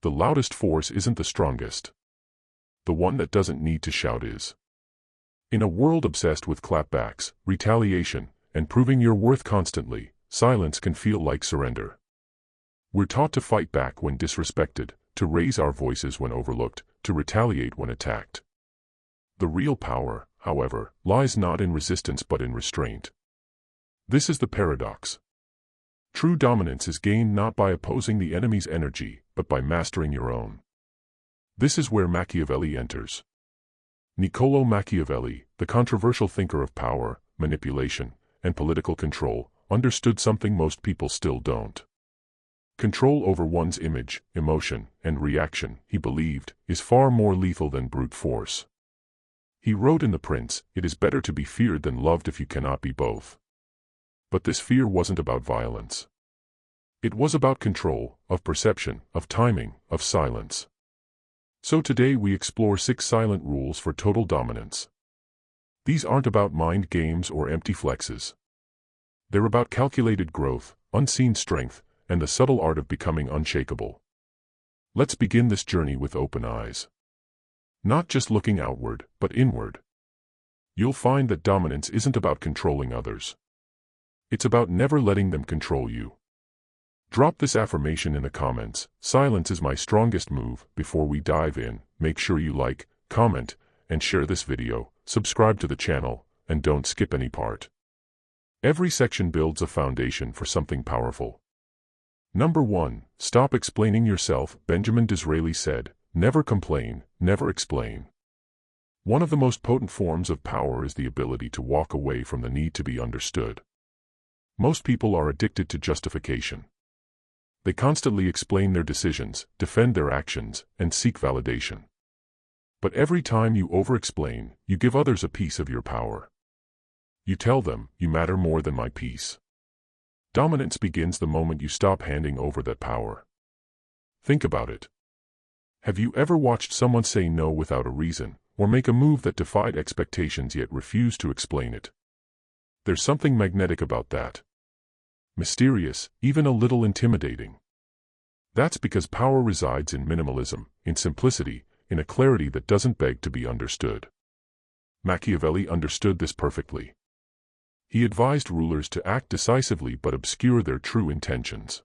The loudest force isn't the strongest. The one that doesn't need to shout is. In a world obsessed with clapbacks, retaliation, and proving your worth constantly, silence can feel like surrender. We're taught to fight back when disrespected, to raise our voices when overlooked, to retaliate when attacked. The real power, however, lies not in resistance but in restraint. This is the paradox. True dominance is gained not by opposing the enemy's energy, but by mastering your own. This is where Machiavelli enters. Niccolò Machiavelli, the controversial thinker of power, manipulation, and political control, understood something most people still don't. Control over one's image, emotion, and reaction, he believed, is far more lethal than brute force. He wrote in The Prince, "It is better to be feared than loved if you cannot be both." But this fear wasn't about violence. It was about control, of perception, of timing, of silence. So today we explore 6 silent rules for total dominance. These aren't about mind games or empty flexes. They're about calculated growth, unseen strength, and the subtle art of becoming unshakable. Let's begin this journey with open eyes. Not just looking outward, but inward. You'll find that dominance isn't about controlling others. It's about never letting them control you. Drop this affirmation in the comments, "Silence is my strongest move." Before we dive in, make sure you like, comment, and share this video, subscribe to the channel, and don't skip any part. Every section builds a foundation for something powerful. Number 1, stop explaining yourself. Benjamin Disraeli said, "Never complain, never explain." One of the most potent forms of power is the ability to walk away from the need to be understood. Most people are addicted to justification. They constantly explain their decisions, defend their actions, and seek validation. But every time you over-explain, you give others a piece of your power. You tell them, "You matter more than my peace." Dominance begins the moment you stop handing over that power. Think about it. Have you ever watched someone say no without a reason, or make a move that defied expectations yet refused to explain it? There's something magnetic about that. Mysterious, even a little intimidating. That's because power resides in minimalism, in simplicity, in a clarity that doesn't beg to be understood. Machiavelli understood this perfectly. He advised rulers to act decisively but obscure their true intentions.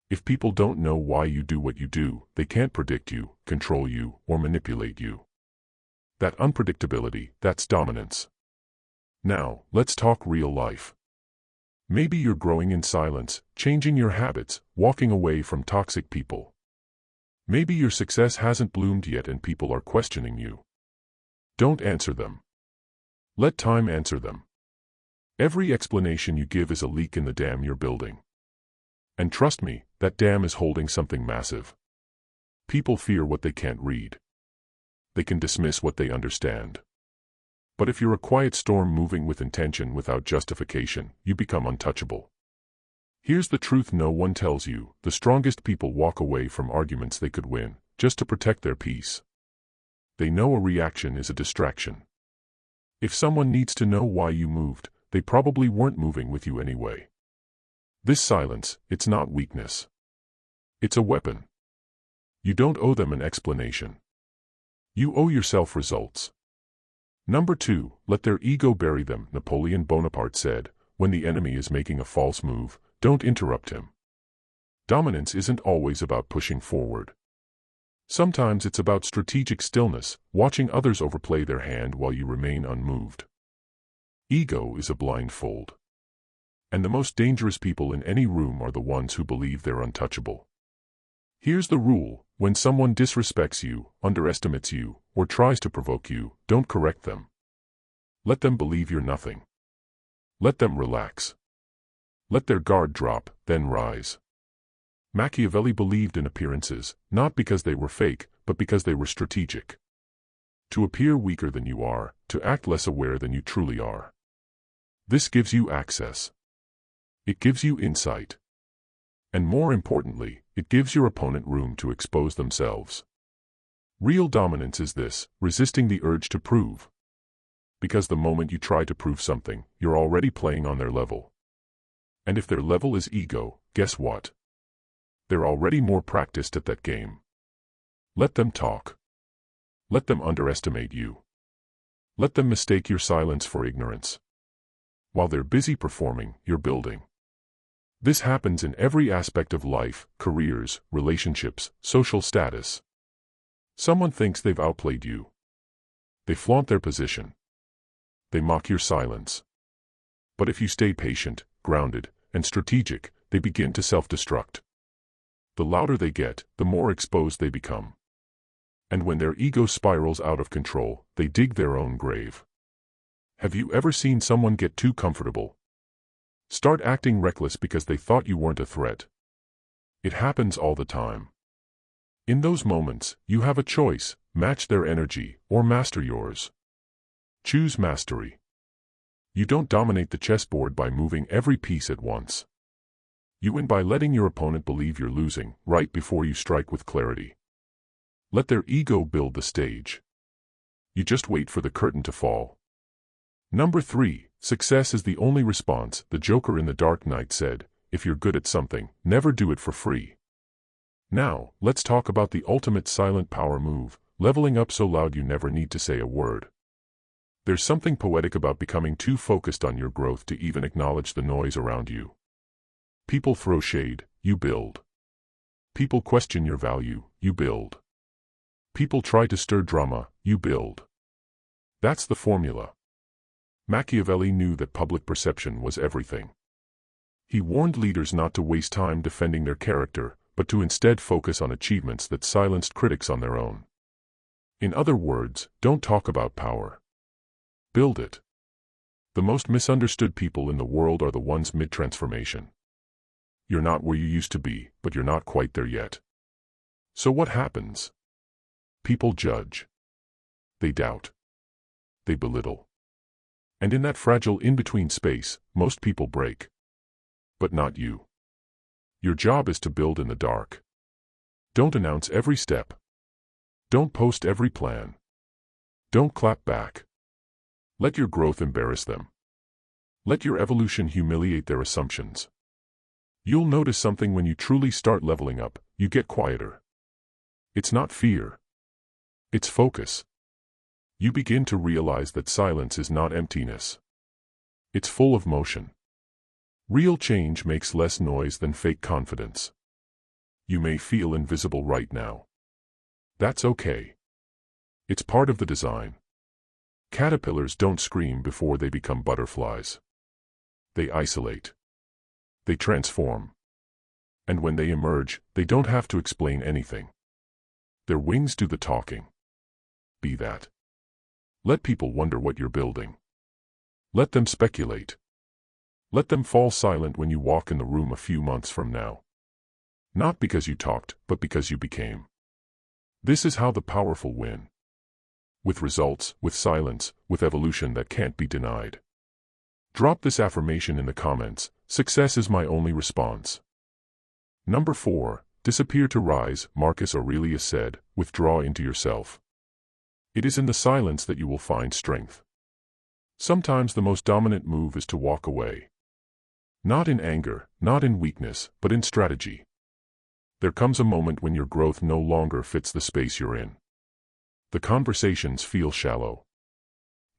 If people don't know why you do what you do, they can't predict you, control you, or manipulate you. That unpredictability, that's dominance. Now, let's talk real life. Maybe you're growing in silence, changing your habits, walking away from toxic people. Maybe your success hasn't bloomed yet and people are questioning you. Don't answer them. Let time answer them. Every explanation you give is a leak in the dam you're building. And trust me, that dam is holding something massive. People fear what they can't read. They can dismiss what they understand. But if you're a quiet storm moving with intention without justification, you become untouchable. Here's the truth no one tells you: the strongest people walk away from arguments they could win, just to protect their peace. They know a reaction is a distraction. If someone needs to know why you moved, they probably weren't moving with you anyway. This silence, it's not weakness. It's a weapon. You don't owe them an explanation. You owe yourself results. Number 2, let their ego bury them. Napoleon Bonaparte said, "When the enemy is making a false move, don't interrupt him." Dominance isn't always about pushing forward. Sometimes it's about strategic stillness, watching others overplay their hand while you remain unmoved. Ego is a blindfold. And the most dangerous people in any room are the ones who believe they're untouchable. Here's the rule: when someone disrespects you, underestimates you, or tries to provoke you, don't correct them. Let them believe you're nothing. Let them relax. Let their guard drop, then rise. Machiavelli believed in appearances, not because they were fake, but because they were strategic. To appear weaker than you are, to act less aware than you truly are. This gives you access. It gives you insight. And more importantly, it gives your opponent room to expose themselves. Real dominance is this: resisting the urge to prove. Because the moment you try to prove something, you're already playing on their level. And if their level is ego, guess what? They're already more practiced at that game. Let them talk. Let them underestimate you. Let them mistake your silence for ignorance. While they're busy performing, you're building. This happens in every aspect of life: careers, relationships, social status. Someone thinks they've outplayed you. They flaunt their position. They mock your silence. But if you stay patient, grounded, and strategic, they begin to self-destruct. The louder they get, the more exposed they become. And when their ego spirals out of control, they dig their own grave. Have you ever seen someone get too comfortable? Start acting reckless because they thought you weren't a threat. It happens all the time. In those moments, you have a choice: match their energy, or master yours. Choose mastery. You don't dominate the chessboard by moving every piece at once. You win by letting your opponent believe you're losing, right before you strike with clarity. Let their ego build the stage. You just wait for the curtain to fall. Number 3, success is the only response. The Joker in The Dark Knight said, "If you're good at something, never do it for free." Now, let's talk about the ultimate silent power move: leveling up so loud you never need to say a word. There's something poetic about becoming too focused on your growth to even acknowledge the noise around you. People throw shade, you build. People question your value, you build. People try to stir drama, you build. That's the formula. Machiavelli knew that public perception was everything. He warned leaders not to waste time defending their character, but to instead focus on achievements that silenced critics on their own. In other words, don't talk about power. Build it. The most misunderstood people in the world are the ones mid-transformation. You're not where you used to be, but you're not quite there yet. So what happens? People judge. They doubt. They belittle. And in that fragile in-between space, most people break. But not you. Your job is to build in the dark. Don't announce every step. Don't post every plan. Don't clap back. Let your growth embarrass them. Let your evolution humiliate their assumptions. You'll notice something when you truly start leveling up: you get quieter. It's not fear. It's focus. You begin to realize that silence is not emptiness. It's full of motion. Real change makes less noise than fake confidence. You may feel invisible right now. That's okay. It's part of the design. Caterpillars don't scream before they become butterflies. They isolate. They transform. And when they emerge, they don't have to explain anything. Their wings do the talking. Be that. Let people wonder what you're building. Let them speculate. Let them fall silent when you walk in the room a few months from now. Not because you talked, but because you became. This is how the powerful win. With results, with silence, with evolution that can't be denied. Drop this affirmation in the comments: success is my only response. Number 4, disappear to rise. Marcus Aurelius said, withdraw into yourself. It is in the silence that you will find strength. Sometimes the most dominant move is to walk away. Not in anger, not in weakness, but in strategy. There comes a moment when your growth no longer fits the space you're in. The conversations feel shallow.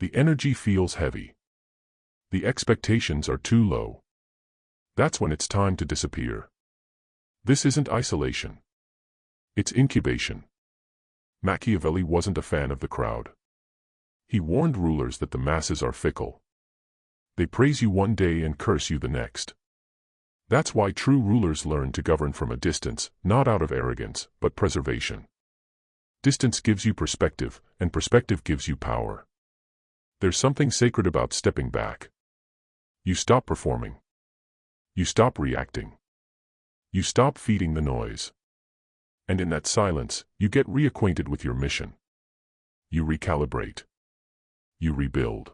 The energy feels heavy. The expectations are too low. That's when it's time to disappear. This isn't isolation. It's incubation. Machiavelli wasn't a fan of the crowd. He warned rulers that the masses are fickle. They praise you one day and curse you the next. That's why true rulers learn to govern from a distance, not out of arrogance, but preservation. Distance gives you perspective, and perspective gives you power. There's something sacred about stepping back. You stop performing. You stop reacting. You stop feeding the noise. And in that silence, you get reacquainted with your mission. You recalibrate. You rebuild.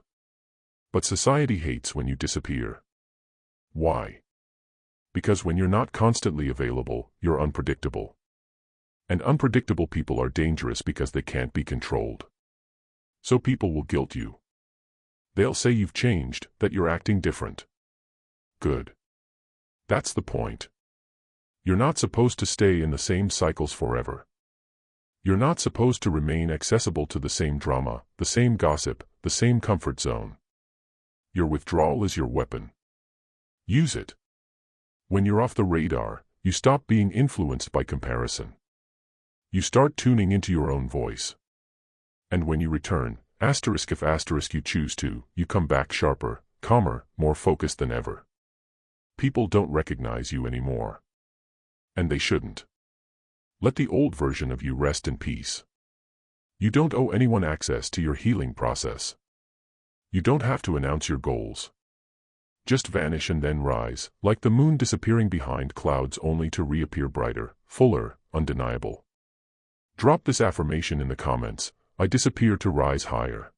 But society hates when you disappear. Why? Because when you're not constantly available, you're unpredictable. And unpredictable people are dangerous because they can't be controlled. So people will guilt you. They'll say you've changed, that you're acting different. Good. That's the point. You're not supposed to stay in the same cycles forever. You're not supposed to remain accessible to the same drama, the same gossip, the same comfort zone. Your withdrawal is your weapon. Use it. When you're off the radar, you stop being influenced by comparison. You start tuning into your own voice. And when you return, if you choose to, you come back sharper, calmer, more focused than ever. People don't recognize you anymore. And they shouldn't. Let the old version of you rest in peace. You don't owe anyone access to your healing process. You don't have to announce your goals. Just vanish and then rise, like the moon disappearing behind clouds only to reappear brighter, fuller, undeniable. Drop this affirmation in the comments: I disappear to rise higher.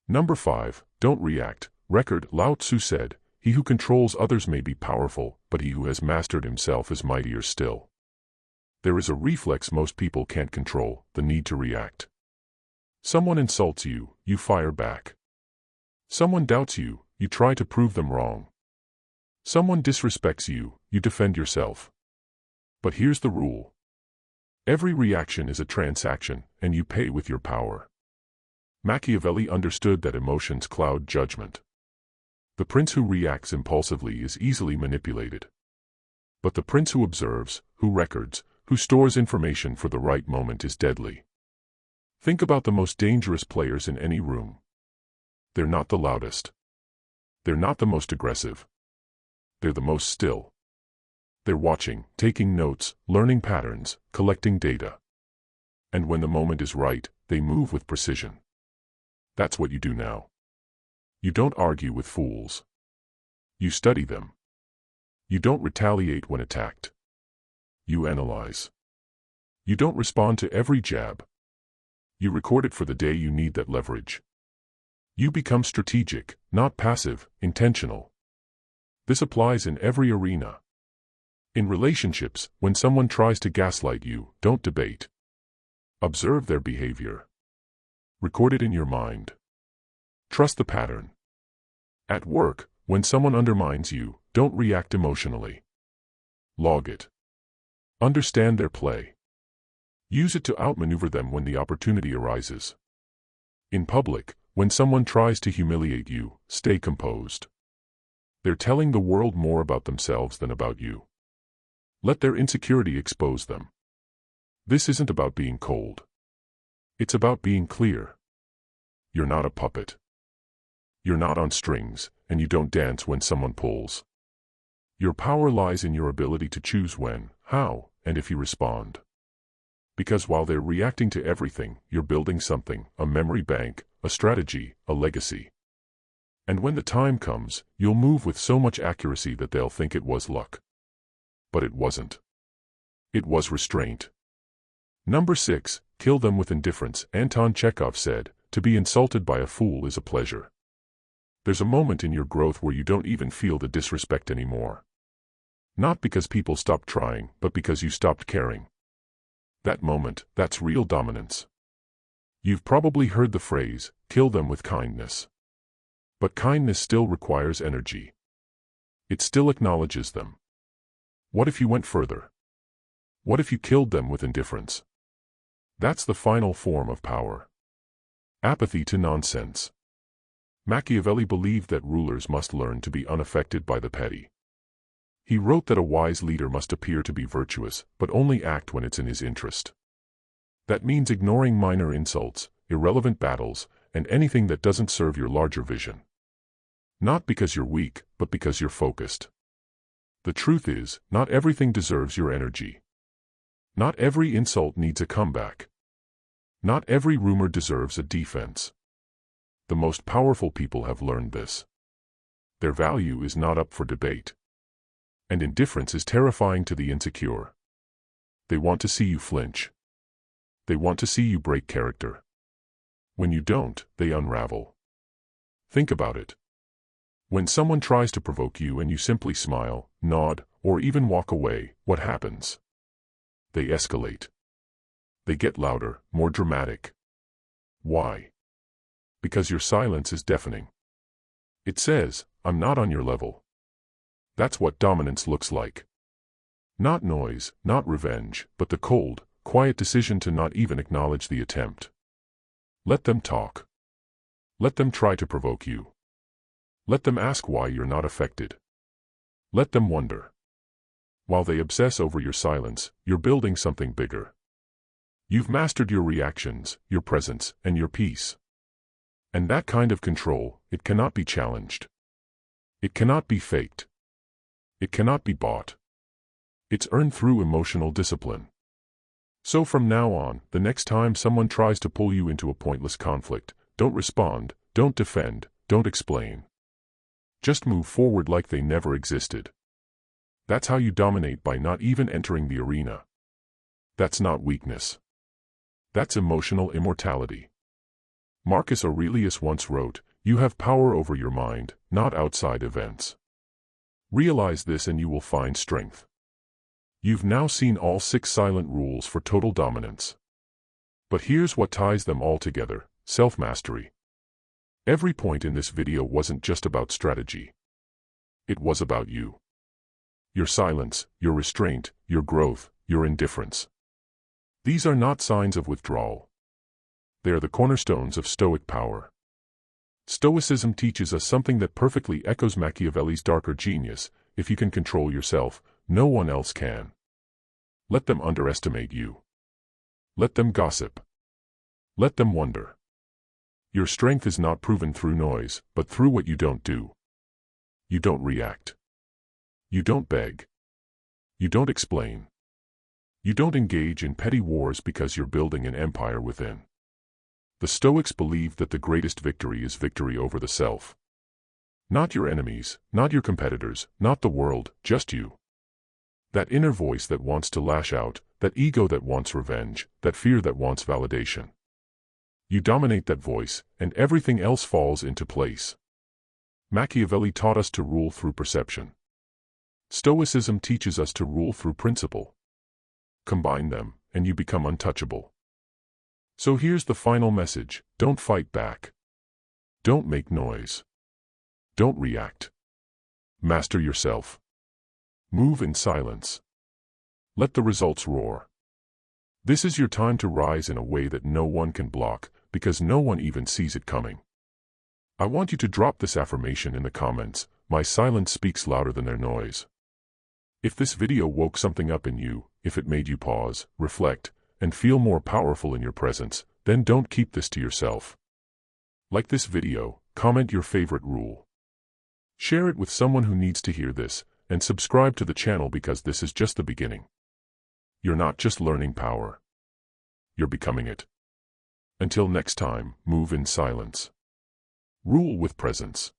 Number 5, don't react. Record: Lao Tzu said, "He who controls others may be powerful, but he who has mastered himself is mightier still." There is a reflex most people can't control: the need to react. Someone insults you, you fire back. Someone doubts you, you try to prove them wrong. Someone disrespects you, you defend yourself. But here's the rule. Every reaction is a transaction, and you pay with your power. Machiavelli understood that emotions cloud judgment. The prince who reacts impulsively is easily manipulated. But the prince who observes, who records, who stores information for the right moment is deadly. Think about the most dangerous players in any room. They're not the loudest. They're not the most aggressive. They're the most still. They're watching, taking notes, learning patterns, collecting data. And when the moment is right, they move with precision. That's what you do now. You don't argue with fools. You study them. You don't retaliate when attacked. You analyze. You don't respond to every jab. You record it for the day you need that leverage. You become strategic, not passive, intentional. This applies in every arena. In relationships, when someone tries to gaslight you, don't debate. Observe their behavior. Record it in your mind. Trust the pattern. At work, when someone undermines you, don't react emotionally. Log it. Understand their play. Use it to outmaneuver them when the opportunity arises. In public, when someone tries to humiliate you, stay composed. They're telling the world more about themselves than about you. Let their insecurity expose them. This isn't about being cold. It's about being clear. You're not a puppet. You're not on strings, and you don't dance when someone pulls. Your power lies in your ability to choose when, how, and if you respond. Because while they're reacting to everything, you're building something: a memory bank, a strategy, a legacy. And when the time comes, you'll move with so much accuracy that they'll think it was luck. But it wasn't. It was restraint. Number 6, kill them with indifference. Anton Chekhov said, "To be insulted by a fool is a pleasure." There's a moment in your growth where you don't even feel the disrespect anymore. Not because people stopped trying, but because you stopped caring. That moment, that's real dominance. You've probably heard the phrase, kill them with kindness. But kindness still requires energy. It still acknowledges them. What if you went further? What if you killed them with indifference? That's the final form of power. Apathy to nonsense. Machiavelli believed that rulers must learn to be unaffected by the petty. He wrote that a wise leader must appear to be virtuous, but only act when it's in his interest. That means ignoring minor insults, irrelevant battles, and anything that doesn't serve your larger vision. Not because you're weak, but because you're focused. The truth is, not everything deserves your energy. Not every insult needs a comeback. Not every rumor deserves a defense. The most powerful people have learned this. Their value is not up for debate. And indifference is terrifying to the insecure. They want to see you flinch. They want to see you break character. When you don't, they unravel. Think about it. When someone tries to provoke you and you simply smile, nod, or even walk away, what happens? They escalate. They get louder, more dramatic. Why? Because your silence is deafening. It says, "I'm not on your level." That's what dominance looks like. Not noise, not revenge, but the cold, quiet decision to not even acknowledge the attempt. Let them talk. Let them try to provoke you. Let them ask why you're not affected. Let them wonder. While they obsess over your silence, you're building something bigger. You've mastered your reactions, your presence, and your peace. And that kind of control, it cannot be challenged. It cannot be faked. It cannot be bought. It's earned through emotional discipline. So from now on, the next time someone tries to pull you into a pointless conflict, don't respond, don't defend, don't explain. Just move forward like they never existed. That's how you dominate, by not even entering the arena. That's not weakness. That's emotional immortality. Marcus Aurelius once wrote, "You have power over your mind, not outside events." Realize this and you will find strength. You've now seen all 6 silent rules for total dominance. But here's what ties them all together: self-mastery. Every point in this video wasn't just about strategy. It was about you. Your silence, your restraint, your growth, your indifference. These are not signs of withdrawal. They are the cornerstones of Stoic power. Stoicism teaches us something that perfectly echoes Machiavelli's darker genius: if you can control yourself, no one else can. Let them underestimate you. Let them gossip. Let them wonder. Your strength is not proven through noise, but through what you don't do. You don't react. You don't beg. You don't explain. You don't engage in petty wars because you're building an empire within. The Stoics believed that the greatest victory is victory over the self. Not your enemies, not your competitors, not the world, just you. That inner voice that wants to lash out, that ego that wants revenge, that fear that wants validation. You dominate that voice, and everything else falls into place. Machiavelli taught us to rule through perception. Stoicism teaches us to rule through principle. Combine them, and you become untouchable. So here's the final message: don't fight back. Don't make noise. Don't react. Master yourself. Move in silence. Let the results roar. This is your time to rise in a way that no one can block, because no one even sees it coming. I want you to drop this affirmation in the comments: my silence speaks louder than their noise. If this video woke something up in you, if it made you pause, reflect, and feel more powerful in your presence, then don't keep this to yourself. Like this video, comment your favorite rule. Share it with someone who needs to hear this, and subscribe to the channel because this is just the beginning. You're not just learning power. You're becoming it. Until next time, move in silence. Rule with presence.